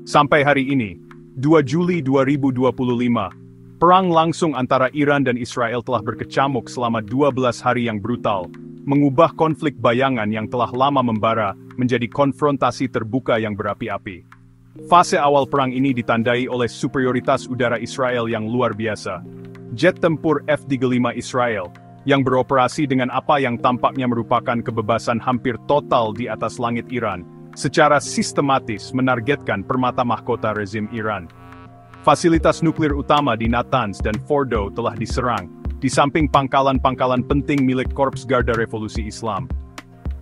Sampai hari ini, 2 Juli 2025, perang langsung antara Iran dan Israel telah berkecamuk selama 12 hari yang brutal, mengubah konflik bayangan yang telah lama membara menjadi konfrontasi terbuka yang berapi-api. Fase awal perang ini ditandai oleh superioritas udara Israel yang luar biasa. Jet tempur F-35 Israel, yang beroperasi dengan apa yang tampaknya merupakan kebebasan hampir total di atas langit Iran, secara sistematis menargetkan permata mahkota rezim Iran. Fasilitas nuklir utama di Natanz dan Fordo telah diserang, di samping pangkalan-pangkalan penting milik Korps Garda Revolusi Islam.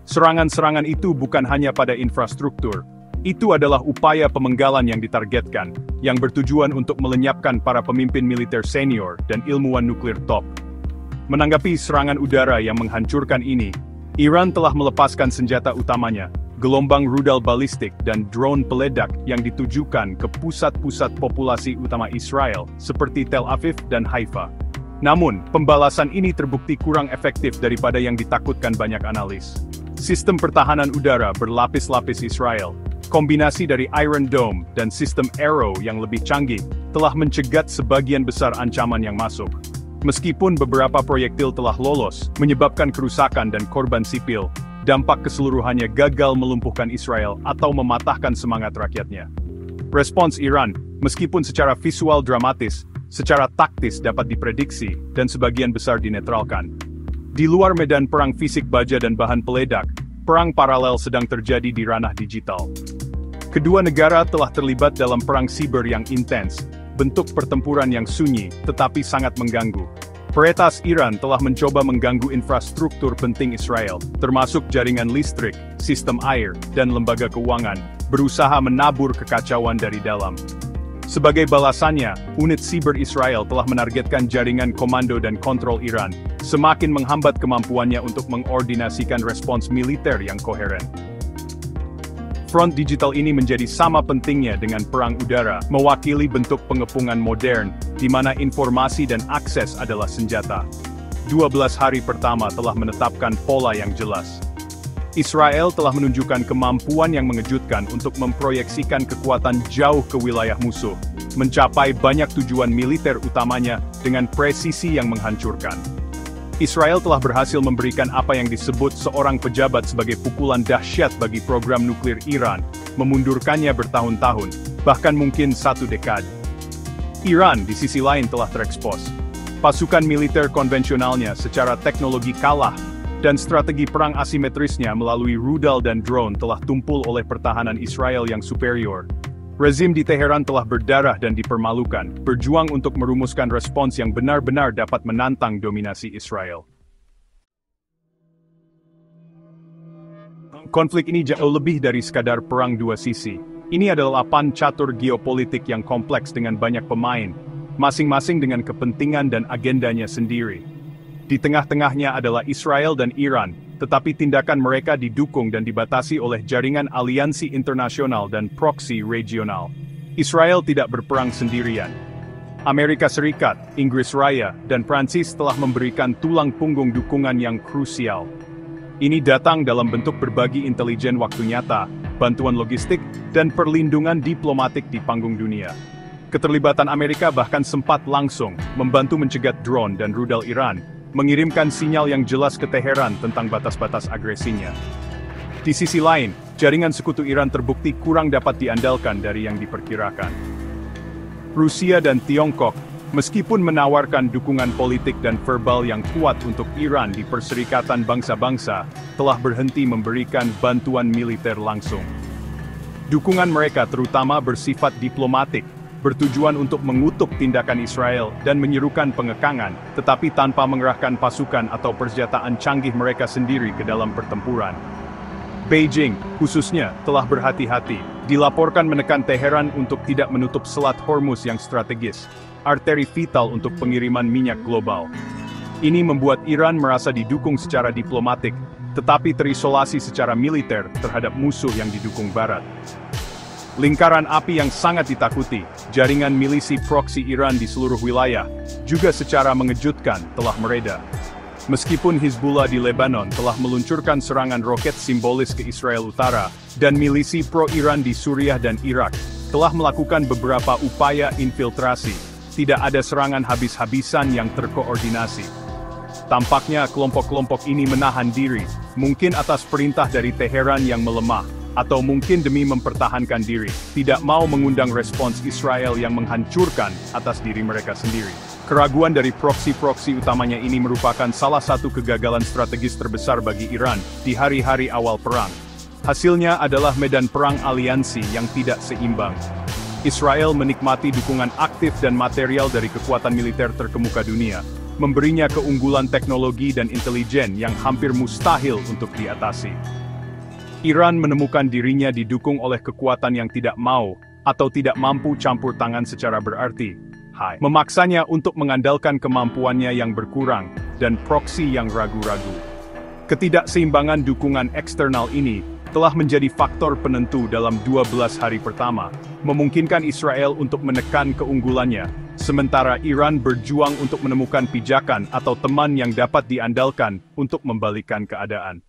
Serangan-serangan itu bukan hanya pada infrastruktur, itu adalah upaya pemenggalan yang ditargetkan, yang bertujuan untuk melenyapkan para pemimpin militer senior dan ilmuwan nuklir top. Menanggapi serangan udara yang menghancurkan ini, Iran telah melepaskan senjata utamanya, gelombang rudal balistik dan drone peledak yang ditujukan ke pusat-pusat populasi utama Israel, seperti Tel Aviv dan Haifa. Namun, pembalasan ini terbukti kurang efektif daripada yang ditakutkan banyak analis. Sistem pertahanan udara berlapis-lapis Israel, kombinasi dari Iron Dome dan sistem Arrow yang lebih canggih, telah mencegat sebagian besar ancaman yang masuk. Meskipun beberapa proyektil telah lolos, menyebabkan kerusakan dan korban sipil, dampak keseluruhannya gagal melumpuhkan Israel atau mematahkan semangat rakyatnya. Respons Iran, meskipun secara visual dramatis, secara taktis dapat diprediksi, dan sebagian besar dinetralkan. Di luar medan perang fisik baja dan bahan peledak, perang paralel sedang terjadi di ranah digital. Kedua negara telah terlibat dalam perang siber yang intens, bentuk pertempuran yang sunyi, tetapi sangat mengganggu. Peretas Iran telah mencoba mengganggu infrastruktur penting Israel, termasuk jaringan listrik, sistem air, dan lembaga keuangan, berusaha menabur kekacauan dari dalam. Sebagai balasannya, unit siber Israel telah menargetkan jaringan komando dan kontrol Iran, semakin menghambat kemampuannya untuk mengordinasikan respons militer yang koheren. Front digital ini menjadi sama pentingnya dengan perang udara, mewakili bentuk pengepungan modern, di mana informasi dan akses adalah senjata. 12 hari pertama telah menetapkan pola yang jelas. Israel telah menunjukkan kemampuan yang mengejutkan untuk memproyeksikan kekuatan jauh ke wilayah musuh, mencapai banyak tujuan militer utamanya dengan presisi yang menghancurkan. Israel telah berhasil memberikan apa yang disebut seorang pejabat sebagai pukulan dahsyat bagi program nuklir Iran, memundurkannya bertahun-tahun, bahkan mungkin 1 dekade. Iran di sisi lain telah terekspos. Pasukan militer konvensionalnya secara teknologi kalah, dan strategi perang asimetrisnya melalui rudal dan drone telah tumpul oleh pertahanan Israel yang superior. Rezim di Teheran telah berdarah dan dipermalukan, berjuang untuk merumuskan respons yang benar-benar dapat menantang dominasi Israel. Konflik ini jauh lebih dari sekadar perang dua sisi. Ini adalah lapan catur geopolitik yang kompleks dengan banyak pemain, masing-masing dengan kepentingan dan agendanya sendiri. Di tengah-tengahnya adalah Israel dan Iran, tetapi tindakan mereka didukung dan dibatasi oleh jaringan aliansi internasional dan proksi regional. Israel tidak berperang sendirian. Amerika Serikat, Inggris Raya, dan Prancis telah memberikan tulang punggung dukungan yang krusial. Ini datang dalam bentuk berbagi intelijen waktu nyata, bantuan logistik, dan perlindungan diplomatik di panggung dunia. Keterlibatan Amerika bahkan sempat langsung membantu mencegat drone dan rudal Iran, mengirimkan sinyal yang jelas ke Teheran tentang batas-batas agresinya. Di sisi lain, jaringan sekutu Iran terbukti kurang dapat diandalkan dari yang diperkirakan. Rusia dan Tiongkok, meskipun menawarkan dukungan politik dan verbal yang kuat untuk Iran di Perserikatan Bangsa-Bangsa, telah berhenti memberikan bantuan militer langsung. Dukungan mereka terutama bersifat diplomatik, bertujuan untuk mengutuk tindakan Israel dan menyerukan pengekangan, tetapi tanpa mengerahkan pasukan atau persenjataan canggih mereka sendiri ke dalam pertempuran. Beijing, khususnya, telah berhati-hati, dilaporkan menekan Teheran untuk tidak menutup Selat Hormuz yang strategis, arteri vital untuk pengiriman minyak global. Ini membuat Iran merasa didukung secara diplomatik, tetapi terisolasi secara militer terhadap musuh yang didukung Barat. Lingkaran api yang sangat ditakuti, jaringan milisi proksi Iran di seluruh wilayah, juga secara mengejutkan telah mereda. Meskipun Hizbullah di Lebanon telah meluncurkan serangan roket simbolis ke Israel Utara, dan milisi pro-Iran di Suriah dan Irak, telah melakukan beberapa upaya infiltrasi. Tidak ada serangan habis-habisan yang terkoordinasi. Tampaknya kelompok-kelompok ini menahan diri, mungkin atas perintah dari Teheran yang melemah, atau mungkin demi mempertahankan diri, tidak mau mengundang respons Israel yang menghancurkan atas diri mereka sendiri. Keraguan dari proksi-proksi utamanya ini merupakan salah satu kegagalan strategis terbesar bagi Iran di hari-hari awal perang. Hasilnya adalah medan perang aliansi yang tidak seimbang. Israel menikmati dukungan aktif dan material dari kekuatan militer terkemuka dunia, memberinya keunggulan teknologi dan intelijen yang hampir mustahil untuk diatasi. Iran menemukan dirinya didukung oleh kekuatan yang tidak mau atau tidak mampu campur tangan secara berarti, memaksanya untuk mengandalkan kemampuannya yang berkurang dan proksi yang ragu-ragu. Ketidakseimbangan dukungan eksternal ini telah menjadi faktor penentu dalam 12 hari pertama, memungkinkan Israel untuk menekan keunggulannya, sementara Iran berjuang untuk menemukan pijakan atau teman yang dapat diandalkan untuk membalikkan keadaan.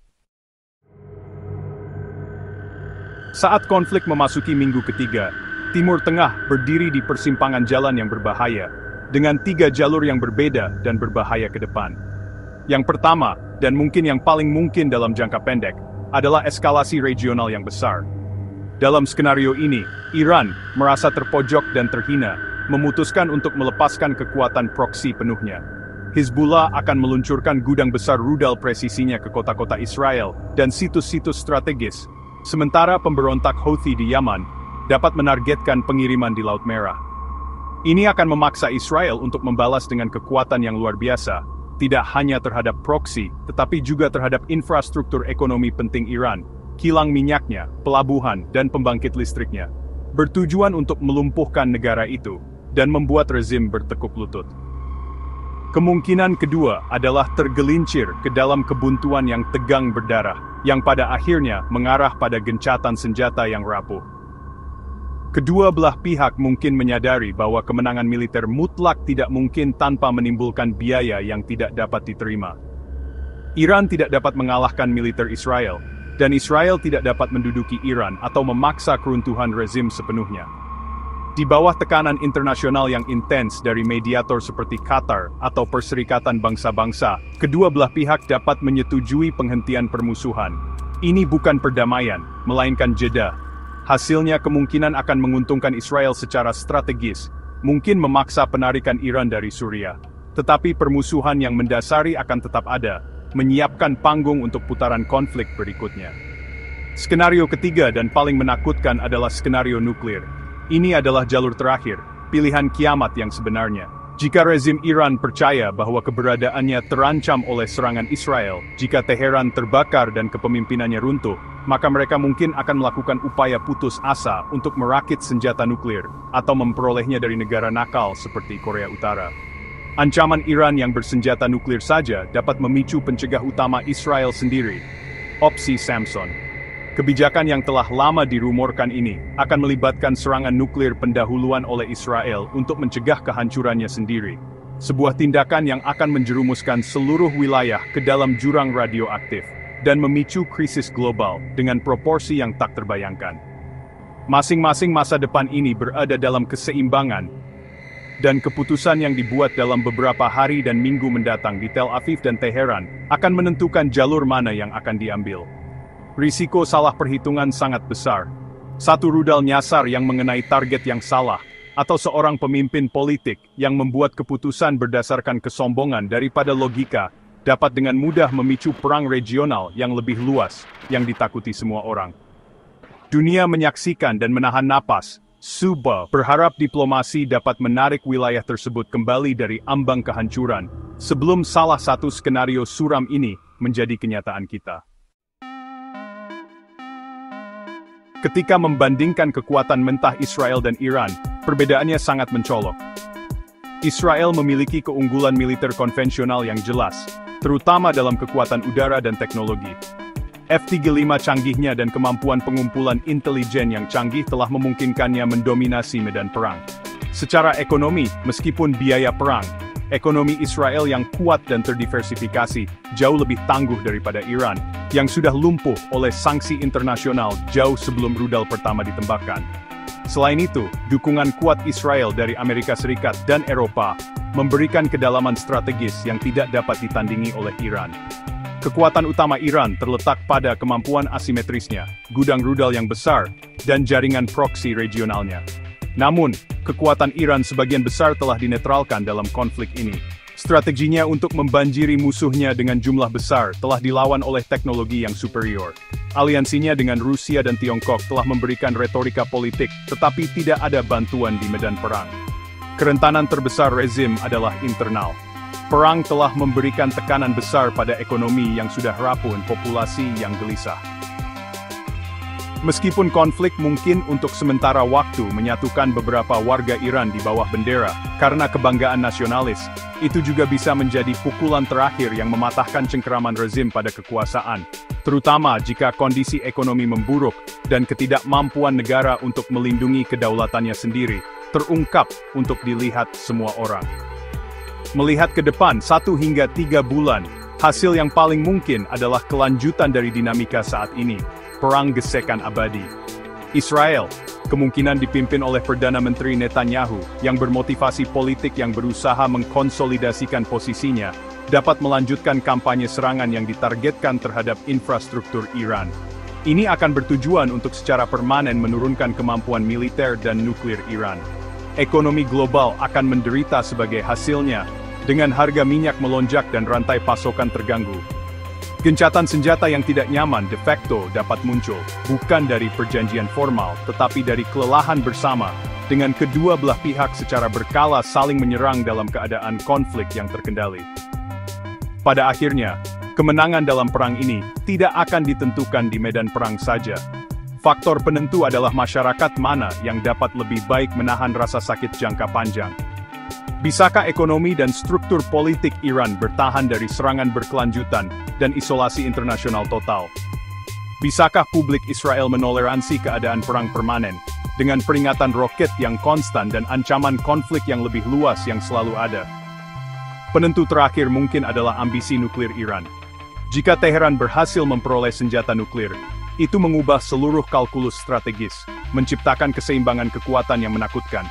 Saat konflik memasuki minggu ketiga, Timur Tengah berdiri di persimpangan jalan yang berbahaya, dengan 3 jalur yang berbeda dan berbahaya ke depan. Yang pertama, dan mungkin yang paling mungkin dalam jangka pendek, adalah eskalasi regional yang besar. Dalam skenario ini, Iran merasa terpojok dan terhina, memutuskan untuk melepaskan kekuatan proksi penuhnya. Hizbullah akan meluncurkan gudang besar rudal presisinya ke kota-kota Israel dan situs-situs strategis, sementara pemberontak Houthi di Yaman dapat menargetkan pengiriman di Laut Merah. Ini akan memaksa Israel untuk membalas dengan kekuatan yang luar biasa, tidak hanya terhadap proksi, tetapi juga terhadap infrastruktur ekonomi penting Iran, kilang minyaknya, pelabuhan, dan pembangkit listriknya, bertujuan untuk melumpuhkan negara itu, dan membuat rezim bertekuk lutut. Kemungkinan kedua adalah tergelincir ke dalam kebuntuan yang tegang berdarah, yang pada akhirnya mengarah pada gencatan senjata yang rapuh. Kedua belah pihak mungkin menyadari bahwa kemenangan militer mutlak tidak mungkin tanpa menimbulkan biaya yang tidak dapat diterima. Iran tidak dapat mengalahkan militer Israel, dan Israel tidak dapat menduduki Iran atau memaksa keruntuhan rezim sepenuhnya. Di bawah tekanan internasional yang intens dari mediator seperti Qatar atau Perserikatan Bangsa-Bangsa, kedua belah pihak dapat menyetujui penghentian permusuhan. Ini bukan perdamaian, melainkan jeda. Hasilnya kemungkinan akan menguntungkan Israel secara strategis, mungkin memaksa penarikan Iran dari Suriah. Tetapi permusuhan yang mendasari akan tetap ada, menyiapkan panggung untuk putaran konflik berikutnya. Skenario ketiga dan paling menakutkan adalah skenario nuklir. Ini adalah jalur terakhir, pilihan kiamat yang sebenarnya. Jika rezim Iran percaya bahwa keberadaannya terancam oleh serangan Israel, jika Teheran terbakar dan kepemimpinannya runtuh, maka mereka mungkin akan melakukan upaya putus asa untuk merakit senjata nuklir, atau memperolehnya dari negara nakal seperti Korea Utara. Ancaman Iran yang bersenjata nuklir saja dapat memicu pencegah utama Israel sendiri, opsi Samson. Kebijakan yang telah lama dirumorkan ini akan melibatkan serangan nuklir pendahuluan oleh Israel untuk mencegah kehancurannya sendiri. Sebuah tindakan yang akan menjerumuskan seluruh wilayah ke dalam jurang radioaktif dan memicu krisis global dengan proporsi yang tak terbayangkan. Masing-masing masa depan ini berada dalam keseimbangan, dan keputusan yang dibuat dalam beberapa hari dan minggu mendatang di Tel Aviv dan Teheran akan menentukan jalur mana yang akan diambil. Risiko salah perhitungan sangat besar. Satu rudal nyasar yang mengenai target yang salah, atau seorang pemimpin politik yang membuat keputusan berdasarkan kesombongan daripada logika, dapat dengan mudah memicu perang regional yang lebih luas, yang ditakuti semua orang. Dunia menyaksikan dan menahan napas, berharap diplomasi dapat menarik wilayah tersebut kembali dari ambang kehancuran, sebelum salah satu skenario suram ini menjadi kenyataan kita. Ketika membandingkan kekuatan mentah Israel dan Iran, perbedaannya sangat mencolok. Israel memiliki keunggulan militer konvensional yang jelas, terutama dalam kekuatan udara dan teknologi. F-35 canggihnya dan kemampuan pengumpulan intelijen yang canggih telah memungkinkannya mendominasi medan perang. Secara ekonomi, meskipun biaya perang, ekonomi Israel yang kuat dan terdiversifikasi jauh lebih tangguh daripada Iran, yang sudah lumpuh oleh sanksi internasional jauh sebelum rudal pertama ditembakkan. Selain itu, dukungan kuat Israel dari Amerika Serikat dan Eropa memberikan kedalaman strategis yang tidak dapat ditandingi oleh Iran. Kekuatan utama Iran terletak pada kemampuan asimetrisnya, gudang rudal yang besar, dan jaringan proksi regionalnya. Namun, kekuatan Iran sebagian besar telah dinetralkan dalam konflik ini. Strateginya untuk membanjiri musuhnya dengan jumlah besar telah dilawan oleh teknologi yang superior. Aliansinya dengan Rusia dan Tiongkok telah memberikan retorika politik, tetapi tidak ada bantuan di medan perang. Kerentanan terbesar rezim adalah internal. Perang telah memberikan tekanan besar pada ekonomi yang sudah rapuh dan populasi yang gelisah. Meskipun konflik mungkin untuk sementara waktu menyatukan beberapa warga Iran di bawah bendera karena kebanggaan nasionalis, itu juga bisa menjadi pukulan terakhir yang mematahkan cengkeraman rezim pada kekuasaan, terutama jika kondisi ekonomi memburuk dan ketidakmampuan negara untuk melindungi kedaulatannya sendiri terungkap untuk dilihat semua orang. Melihat ke depan 1 hingga 3 bulan, hasil yang paling mungkin adalah kelanjutan dari dinamika saat ini, perang gesekan abadi. Israel, kemungkinan dipimpin oleh Perdana Menteri Netanyahu yang bermotivasi politik yang berusaha mengkonsolidasikan posisinya, dapat melanjutkan kampanye serangan yang ditargetkan terhadap infrastruktur Iran. Ini akan bertujuan untuk secara permanen menurunkan kemampuan militer dan nuklir Iran. Ekonomi global akan menderita sebagai hasilnya, dengan harga minyak melonjak dan rantai pasokan terganggu. Gencatan senjata yang tidak nyaman de facto dapat muncul, bukan dari perjanjian formal, tetapi dari kelelahan bersama, dengan kedua belah pihak secara berkala saling menyerang dalam keadaan konflik yang terkendali. Pada akhirnya, kemenangan dalam perang ini tidak akan ditentukan di medan perang saja. Faktor penentu adalah masyarakat mana yang dapat lebih baik menahan rasa sakit jangka panjang. Bisakah ekonomi dan struktur politik Iran bertahan dari serangan berkelanjutan dan isolasi internasional total? Bisakah publik Israel menoleransi keadaan perang permanen, dengan peringatan roket yang konstan dan ancaman konflik yang lebih luas yang selalu ada? Penentu terakhir mungkin adalah ambisi nuklir Iran. Jika Teheran berhasil memperoleh senjata nuklir, itu mengubah seluruh kalkulus strategis, menciptakan keseimbangan kekuatan yang menakutkan.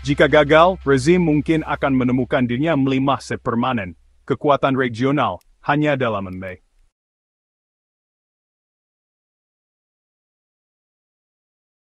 Jika gagal, rezim mungkin akan menemukan dirinya melimah sepermanen, kekuatan regional hanya dalam membaik.